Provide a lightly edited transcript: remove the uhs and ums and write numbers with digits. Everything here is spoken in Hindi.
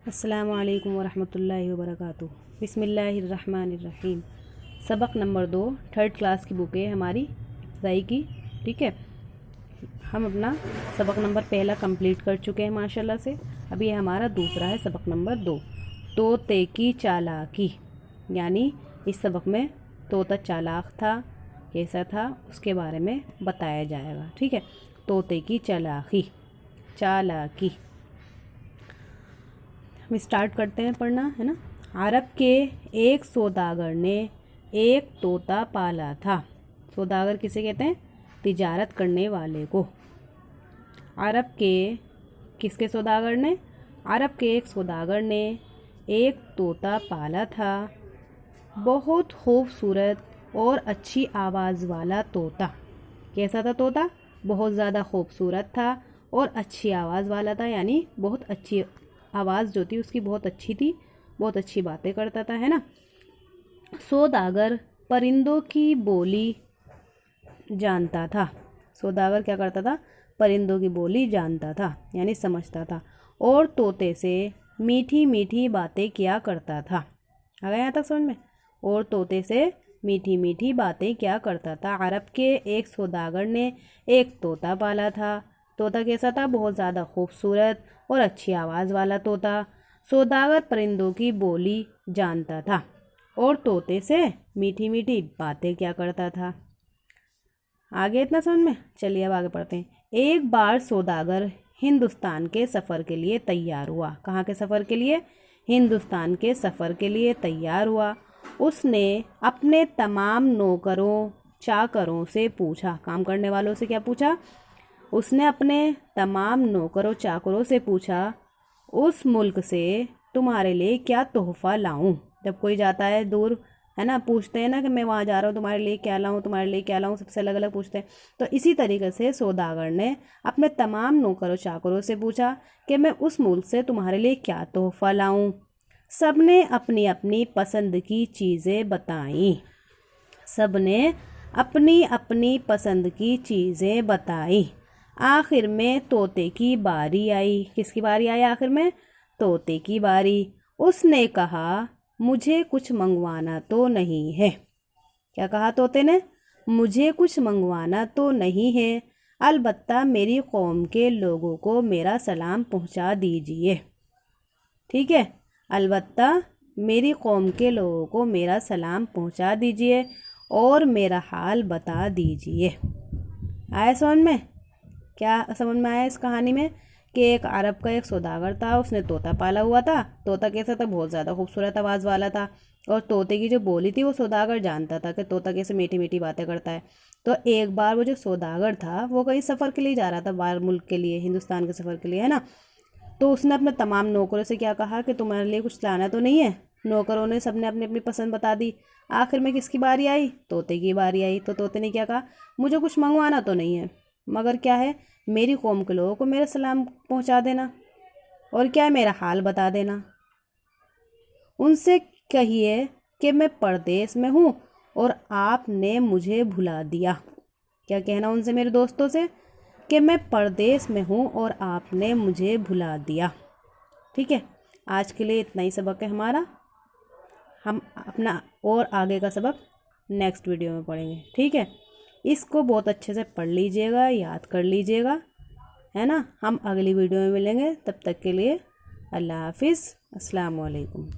अस्सलामु अलैकुम वरहमतुल्लाहि वबरकातुहू। बिस्मिल्लाहिर्रहमानिर्रहीम। सबक नंबर 2 थर्ड क्लास की बुक है हमारी इब्तिदाई की। ठीक है, हम अपना सबक नंबर पहला कंप्लीट कर चुके हैं माशाल्लाह से। अभी ये हमारा दूसरा है सबक नंबर 2, तोते की चालाकी। यानी इस सबक में तोता चालाक था, कैसा था उसके बारे में बताया जाएगा। ठीक है, तोते की चालाकी। चालाकी हम स्टार्ट करते हैं पढ़ना, है ना। अरब के एक सौदागर ने एक तोता पाला था। सौदागर किसे कहते हैं? तिजारत करने वाले को। अरब के किसके सौदागर ने? अरब के एक सौदागर ने एक तोता पाला था। बहुत खूबसूरत और अच्छी आवाज़ वाला तोता। कैसा था तोता? बहुत ज़्यादा खूबसूरत था और अच्छी आवाज़ वाला था। यानी बहुत अच्छी आवाज़ जो थी उसकी बहुत अच्छी थी, बहुत अच्छी बातें करता था, है ना। सौदागर परिंदों की बोली जानता था। सौदागर क्या करता था? परिंदों की बोली जानता था, यानी समझता था, और तोते से मीठी मीठी बातें किया करता था। आ गया यहाँ तक समझ में? और तोते से मीठी मीठी बातें क्या करता था। अरब के एक सौदागर ने एक तोता पाला था। तोता कैसा था? बहुत ज़्यादा खूबसूरत और अच्छी आवाज़ वाला तोता। सौदागर परिंदों की बोली जानता था और तोते से मीठी मीठी बातें क्या करता था। आगे इतना समझ में? चलिए अब आगे पढ़ते हैं। एक बार सौदागर हिंदुस्तान के सफ़र के लिए तैयार हुआ। कहाँ के सफ़र के लिए? हिंदुस्तान के सफ़र के लिए तैयार हुआ। उसने अपने तमाम नौकरों चाकरों से पूछा। काम करने वालों से क्या पूछा? उसने अपने तमाम नौकरों चाकरों से पूछा, उस मुल्क से तुम्हारे लिए क्या तोहफ़ा लाऊं। जब कोई जाता है दूर, है ना, पूछते हैं ना कि मैं वहाँ जा रहा हूँ, तुम्हारे लिए क्या लाऊं, तुम्हारे लिए क्या लाऊं, सबसे अलग अलग पूछते हैं। तो इसी तरीके से सौदागर ने अपने तमाम नौकरों चाकरों से पूछा कि मैं उस मुल्क से तुम्हारे लिए क्या तोहफ़ा लाऊं। सब ने अपनी अपनी पसंद की चीज़ें बताईं। सब ने अपनी अपनी पसंद की चीज़ें बताईं। आखिर में तोते की बारी आई। किसकी बारी आई आखिर में? तोते की बारी। उसने कहा, मुझे कुछ मंगवाना तो नहीं है। क्या कहा तोते ने? मुझे कुछ मंगवाना तो नहीं है, अलबत्ता मेरी कौम के लोगों को मेरा सलाम पहुंचा दीजिए। ठीक है, अलबत्ता मेरी कौम के लोगों को मेरा सलाम पहुंचा दीजिए और मेरा हाल बता दीजिए। आया समझ में? क्या समझ में आया इस कहानी में? कि एक अरब का एक सौदागर था, उसने तोता पाला हुआ था। तोता कैसा था? बहुत ज़्यादा खूबसूरत आवाज़ वाला था, और तोते की जो बोली थी वो सौदागर जानता था कि तोता कैसे मीठी मीठी बातें करता है। तो एक बार वो जो सौदागर था वो कहीं सफ़र के लिए जा रहा था, बाहर मुल्क के लिए, हिंदुस्तान के सफ़र के लिए, है ना। तो उसने अपने तमाम नौकरों से क्या कहा कि तुम्हारे लिए कुछ लाना तो नहीं है। नौकरों ने सबने अपनी अपनी पसंद बता दी। आखिर में किसकी बारी आई? तोते की बारी आई। तो तोते ने क्या कहा? मुझे कुछ मंगवाना तो नहीं है, मगर क्या है, मेरी कौम के लोगों को मेरा सलाम पहुंचा देना, और क्या है, मेरा हाल बता देना। उनसे कहिए कि मैं परदेश में हूँ और आपने मुझे भुला दिया। क्या कहना उनसे, मेरे दोस्तों से, कि मैं परदेश में हूँ और आपने मुझे भुला दिया। ठीक है, आज के लिए इतना ही सबक है हमारा। हम अपना और आगे का सबक नेक्स्ट वीडियो में पढ़ेंगे। ठीक है, इसको बहुत अच्छे से पढ़ लीजिएगा, याद कर लीजिएगा, है ना। हम अगली वीडियो में मिलेंगे, तब तक के लिए अल्लाह हाफिज़, अस्सलाम वालेकुम।